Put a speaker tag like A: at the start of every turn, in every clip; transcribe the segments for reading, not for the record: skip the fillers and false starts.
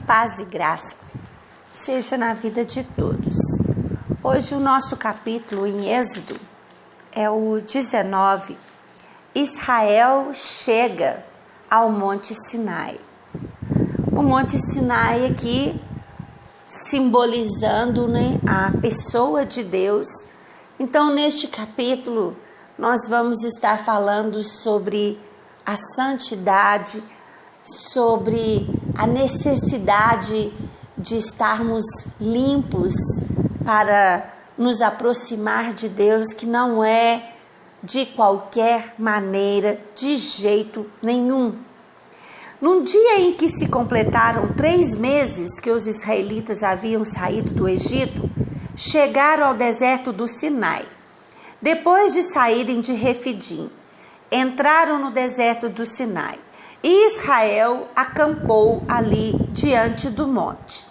A: Paz e graça seja na vida de todos. Hoje o nosso capítulo em Êxodo é o 19. Israel chega ao Monte Sinai. O Monte Sinai aqui simbolizando, a pessoa de Deus. Então, neste capítulo, nós vamos estar falando sobre a santidade, sobre a necessidade de estarmos limpos para nos aproximar de Deus, que não é de qualquer maneira, de jeito nenhum. Num dia em que se completaram 3 meses que os israelitas haviam saído do Egito, chegaram ao deserto do Sinai. Depois de saírem de Refidim, entraram no deserto do Sinai e Israel acampou ali diante do monte.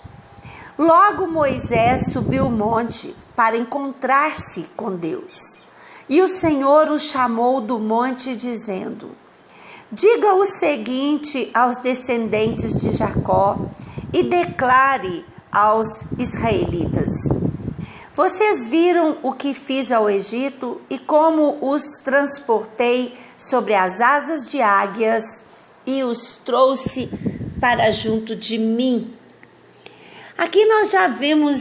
A: Logo Moisés subiu o monte para encontrar-se com Deus. E o Senhor o chamou do monte dizendo: diga o seguinte aos descendentes de Jacó e declare aos israelitas: vocês viram o que fiz ao Egito e como os transportei sobre as asas de águias e os trouxe para junto de mim. Aqui nós já vimos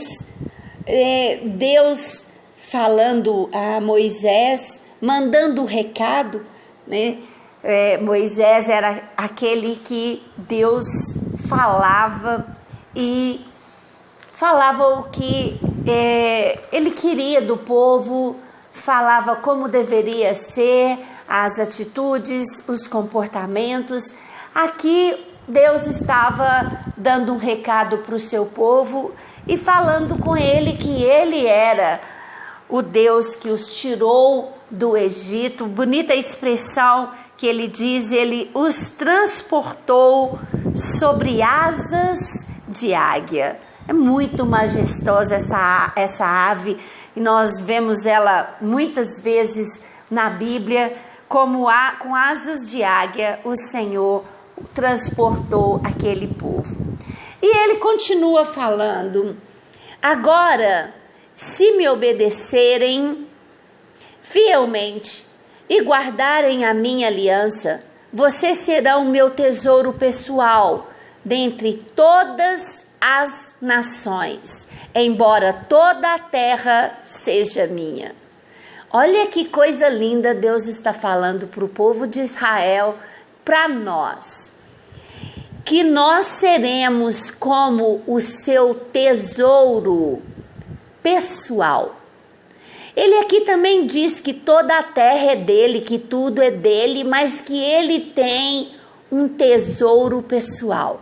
A: Deus falando a Moisés, mandando o recado, Moisés era aquele que Deus falava e falava o que ele queria do povo, falava como deveria ser, as atitudes, os comportamentos. Aqui Deus estava dando um recado para o seu povo e falando com ele que ele era o Deus que os tirou do Egito. Bonita expressão que ele diz, ele os transportou sobre asas de águia. É muito majestosa essa ave e nós vemos ela muitas vezes na Bíblia, como com asas de águia o Senhor transportou aquele povo. E ele continua falando: agora, se me obedecerem fielmente e guardarem a minha aliança, vocês serão meu tesouro pessoal dentre todas as nações, embora toda a terra seja minha. Olha que coisa linda Deus está falando para o povo de Israel, para nós, que nós seremos como o seu tesouro pessoal. Ele aqui também diz que toda a terra é dele, que tudo é dele, mas que ele tem um tesouro pessoal.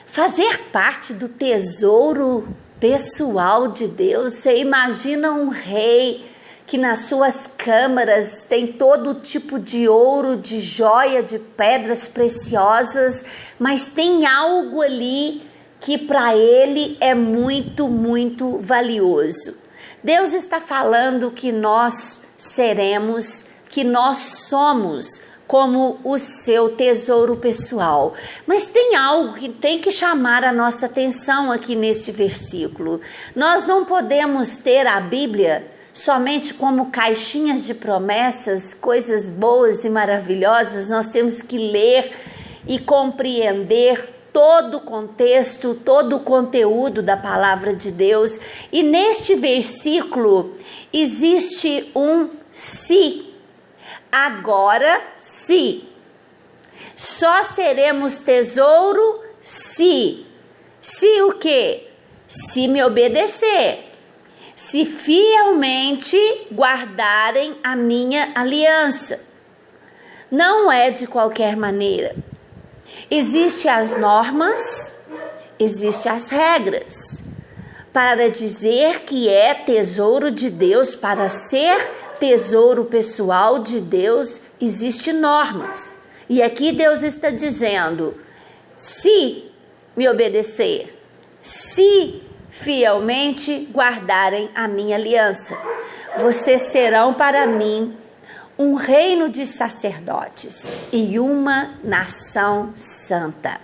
A: Fazer parte do tesouro pessoal de Deus, você imagina um rei que nas suas câmaras tem todo tipo de ouro, de joia, de pedras preciosas, mas tem algo ali que para ele é muito, muito valioso. Deus está falando que nós seremos, que nós somos como o seu tesouro pessoal. Mas tem algo que tem que chamar a nossa atenção aqui neste versículo. Nós não podemos ter a Bíblia somente como caixinhas de promessas, coisas boas e maravilhosas. Nós temos que ler e compreender todo o contexto, todo o conteúdo da palavra de Deus. E neste versículo existe um se. Agora se. Só seremos tesouro se. Se o quê? Se me obedecer. Se fielmente guardarem a minha aliança. Não é de qualquer maneira. Existem as normas, existem as regras. Para dizer que é tesouro de Deus, para ser tesouro pessoal de Deus, existem normas. E aqui Deus está dizendo: se me obedecer, se fielmente guardarem a minha aliança, vocês serão para mim um reino de sacerdotes e uma nação santa.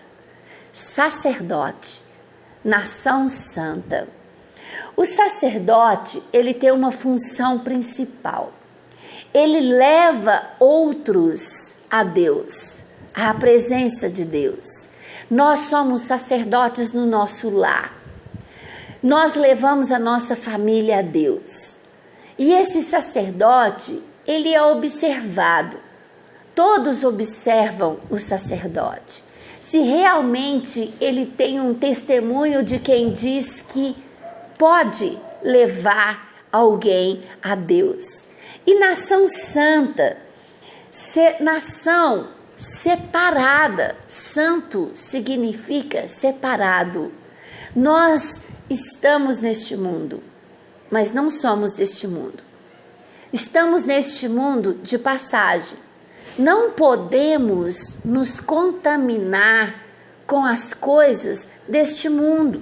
A: sacerdote, nação santa. O sacerdote, ele tem uma função principal. Ele leva outros a Deus, à presença de Deus. Nós somos sacerdotes no nosso lar. Nós levamos a nossa família a Deus. E esse sacerdote, ele é observado. Todos observam o sacerdote. Se realmente ele tem um testemunho de quem diz que pode levar alguém a Deus. E nação santa, nação separada, santo significa separado. Nós estamos neste mundo, mas não somos deste mundo. Estamos neste mundo de passagem. Não podemos nos contaminar com as coisas deste mundo.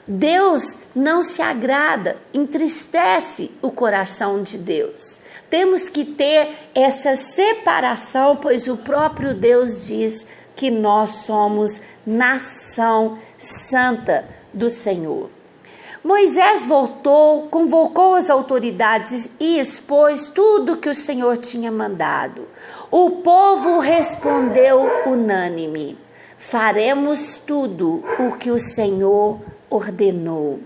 A: Deus não se agrada, entristece o coração de Deus. Temos que ter essa separação, pois o próprio Deus diz que nós somos nação santa do Senhor. Moisés voltou, convocou as autoridades e expôs tudo que o Senhor tinha mandado. O povo respondeu unânime: faremos tudo o que o Senhor ordenou.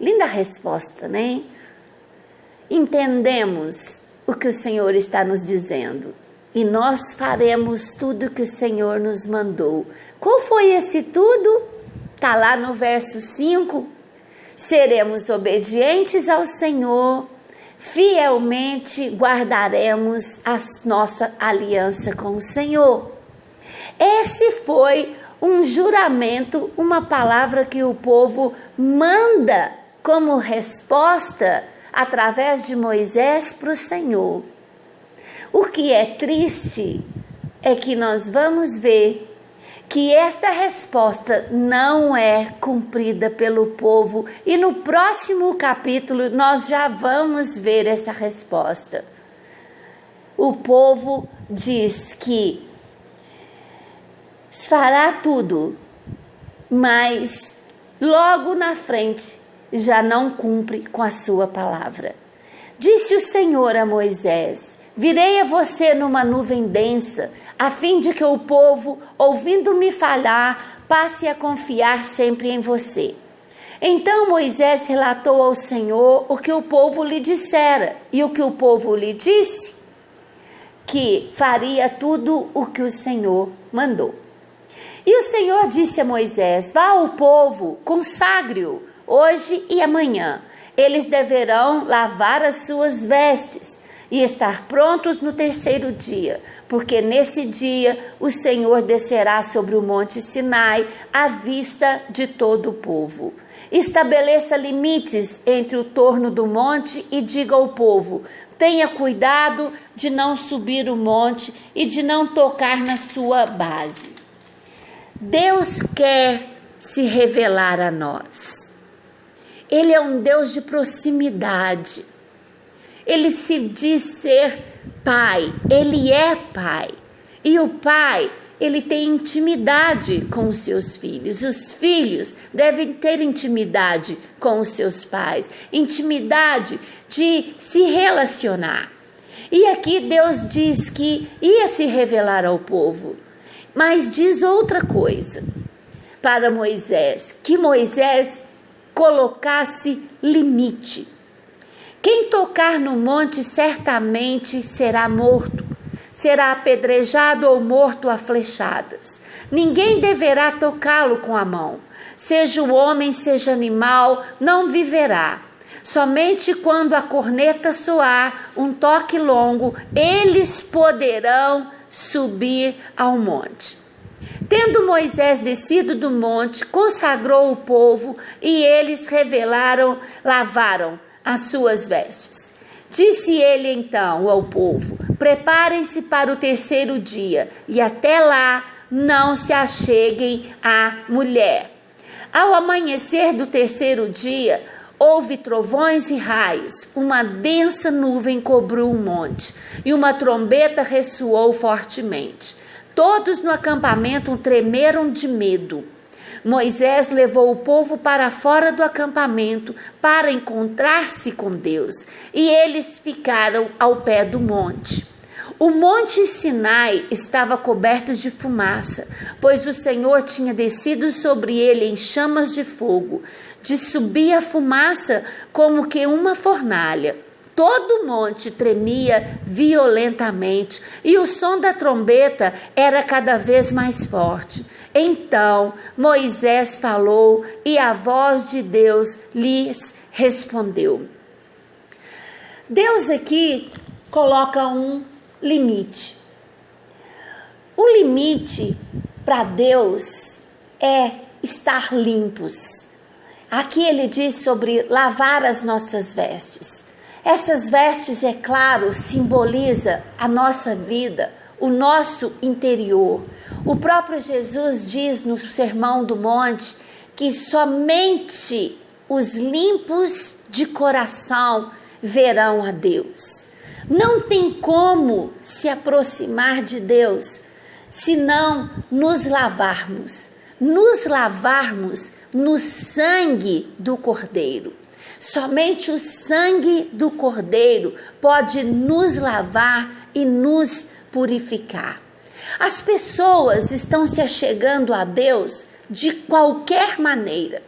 A: Linda resposta, né? Entendemos o que o Senhor está nos dizendo e nós faremos tudo o que o Senhor nos mandou. Qual foi esse tudo? Está lá no verso 5. Seremos obedientes ao Senhor, fielmente guardaremos a nossa aliança com o Senhor. Esse foi um juramento, uma palavra que o povo manda como resposta através de Moisés para o Senhor. O que é triste é que nós vamos ver que esta resposta não é cumprida pelo povo e no próximo capítulo nós já vamos ver essa resposta. O povo diz que fará tudo, mas logo na frente já não cumpre com a sua palavra. Disse o Senhor a Moisés: virei a você numa nuvem densa, a fim de que o povo, ouvindo-me falar, passe a confiar sempre em você. Então Moisés relatou ao Senhor o que o povo lhe dissera, e o que o povo lhe disse, que faria tudo o que o Senhor mandou. E o Senhor disse a Moisés: vá ao povo, consagre-o hoje e amanhã. Eles deverão lavar as suas vestes e estar prontos no terceiro dia, porque nesse dia o Senhor descerá sobre o monte Sinai à vista de todo o povo. Estabeleça limites entre o torno do monte e diga ao povo: tenha cuidado de não subir o monte e de não tocar na sua base. Deus quer se revelar a nós. Ele é um Deus de proximidade. Ele se diz ser pai, ele é pai. E o pai, ele tem intimidade com os seus filhos. Os filhos devem ter intimidade com os seus pais, intimidade de se relacionar. E aqui Deus diz que ia se revelar ao povo, mas diz outra coisa para Moisés, que Moisés colocasse limite. Quem tocar no monte certamente será morto, será apedrejado ou morto a flechadas. Ninguém deverá tocá-lo com a mão. Seja o homem, seja animal, não viverá. Somente quando a corneta soar um toque longo, eles poderão subir ao monte. Tendo Moisés descido do monte, consagrou o povo e eles lavaram as suas vestes. Disse ele então ao povo: preparem-se para o terceiro dia e até lá não se acheguem à mulher. Ao amanhecer do terceiro dia, houve trovões e raios, uma densa nuvem cobriu o monte e uma trombeta ressoou fortemente. Todos no acampamento tremeram de medo. Moisés levou o povo para fora do acampamento para encontrar-se com Deus, e eles ficaram ao pé do monte. O monte Sinai estava coberto de fumaça, pois o Senhor tinha descido sobre ele em chamas de fogo. De subir a fumaça como que uma fornalha. Todo o monte tremia violentamente e o som da trombeta era cada vez mais forte. Então Moisés falou e a voz de Deus lhes respondeu. Deus aqui coloca um limite. O limite para Deus é estar limpos. Aqui ele diz sobre lavar as nossas vestes. Essas vestes, é claro, simboliza a nossa vida, o nosso interior. O próprio Jesus diz no Sermão do Monte que somente os limpos de coração verão a Deus. Não tem como se aproximar de Deus se não nos lavarmos no sangue do Cordeiro. Somente o sangue do Cordeiro pode nos lavar e nos purificar. As pessoas estão se achegando a Deus de qualquer maneira.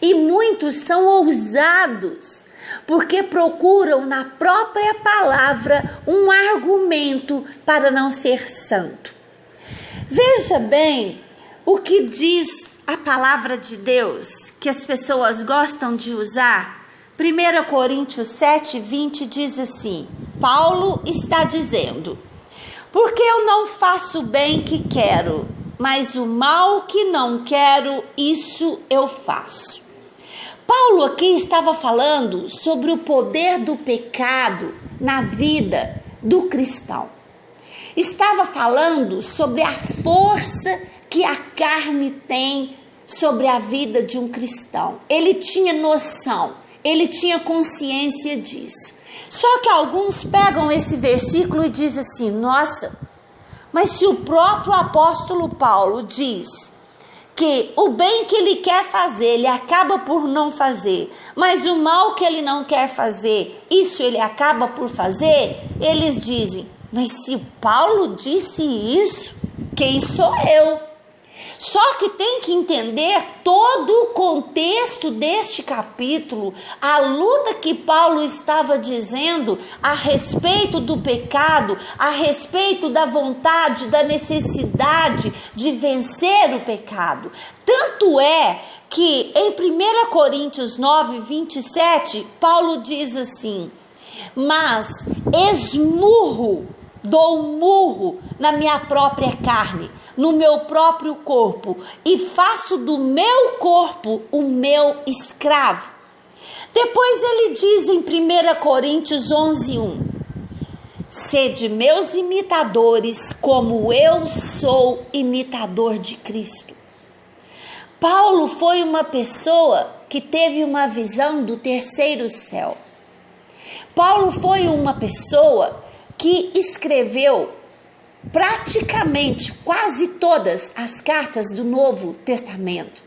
A: E muitos são ousados, porque procuram na própria palavra um argumento para não ser santo. Veja bem o que diz a palavra de Deus, que as pessoas gostam de usar. 1 Coríntios 7:20 diz assim: Paulo está dizendo: porque eu não faço o bem que quero, mas o mal que não quero, isso eu faço. Paulo aqui estava falando sobre o poder do pecado na vida do cristão. Estava falando sobre a força que a carne tem sobre a vida de um cristão. Ele tinha noção, ele tinha consciência disso. Só que alguns pegam esse versículo e dizem assim: nossa, mas se o próprio apóstolo Paulo diz que o bem que ele quer fazer, ele acaba por não fazer, mas o mal que ele não quer fazer, isso ele acaba por fazer, eles dizem: mas se Paulo disse isso, quem sou eu? Só que tem que entender todo o contexto deste capítulo, a luta que Paulo estava dizendo a respeito do pecado, a respeito da vontade, da necessidade de vencer o pecado. Tanto é que em 1 Coríntios 9:27, Paulo diz assim: mas dou murro na minha própria carne, no meu próprio corpo, e faço do meu corpo o meu escravo. Depois ele diz em 1 Coríntios 11:1: sede meus imitadores, como eu sou imitador de Cristo. Paulo foi uma pessoa que teve uma visão do terceiro céu. Paulo foi uma pessoa que escreveu praticamente quase todas as cartas do Novo Testamento.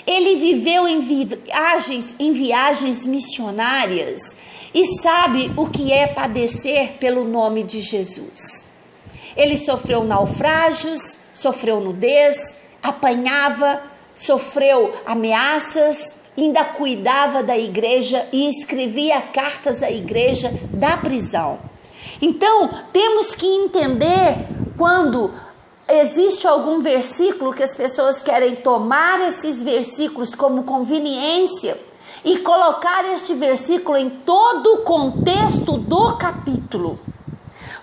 A: Ele viveu em viagens missionárias e sabe o que é padecer pelo nome de Jesus. Ele sofreu naufrágios, sofreu nudez, apanhava, sofreu ameaças, ainda cuidava da igreja e escrevia cartas à igreja da prisão. Então, temos que entender quando existe algum versículo que as pessoas querem tomar esses versículos como conveniência e colocar este versículo em todo o contexto do capítulo.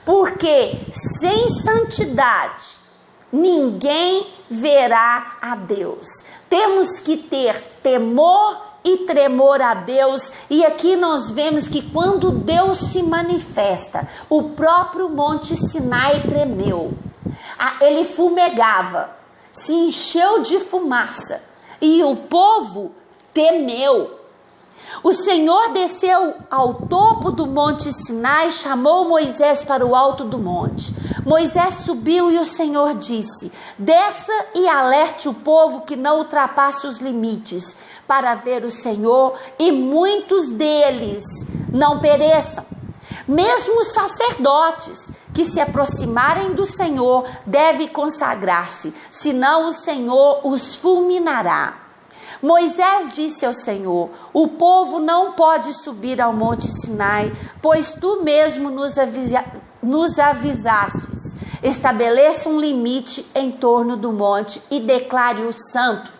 A: Porque sem santidade, ninguém verá a Deus. Temos que ter temor e tremor a Deus, e aqui nós vemos que quando Deus se manifesta, o próprio Monte Sinai tremeu, ele fumegava, se encheu de fumaça, e o povo temeu. O Senhor desceu ao topo do monte Sinai e chamou Moisés para o alto do monte. Moisés subiu e o Senhor disse: desça e alerte o povo que não ultrapasse os limites, para ver o Senhor e muitos deles não pereçam. Mesmo os sacerdotes que se aproximarem do Senhor devem consagrar-se, senão o Senhor os fulminará. Moisés disse ao Senhor: o povo não pode subir ao monte Sinai, pois tu mesmo nos avisastes. Estabeleça um limite em torno do monte e declare-o santo.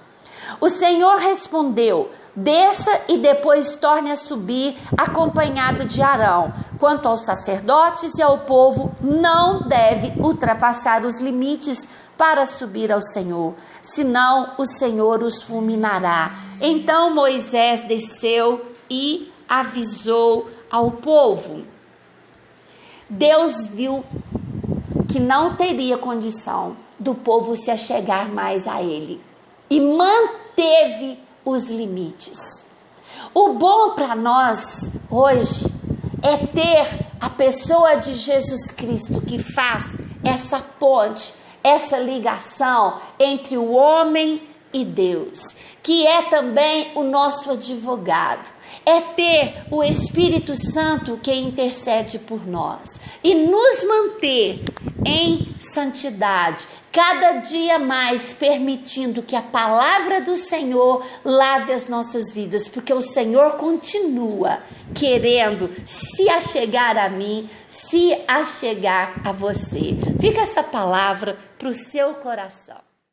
A: O Senhor respondeu: desça e depois torne a subir, acompanhado de Arão. Quanto aos sacerdotes e ao povo, não deve ultrapassar os limites para subir ao Senhor, senão o Senhor os fulminará. Então Moisés desceu e avisou ao povo. Deus viu que não teria condição do povo se achegar mais a ele e manteve os limites. O bom para nós hoje é ter a pessoa de Jesus Cristo que faz essa ponte, essa ligação entre o homem e Deus, que é também o nosso advogado. É ter o Espírito Santo que intercede por nós e nos manter em santidade, cada dia mais permitindo que a palavra do Senhor lave as nossas vidas, porque o Senhor continua querendo se achegar a mim, se achegar a você. Fica essa palavra para o seu coração.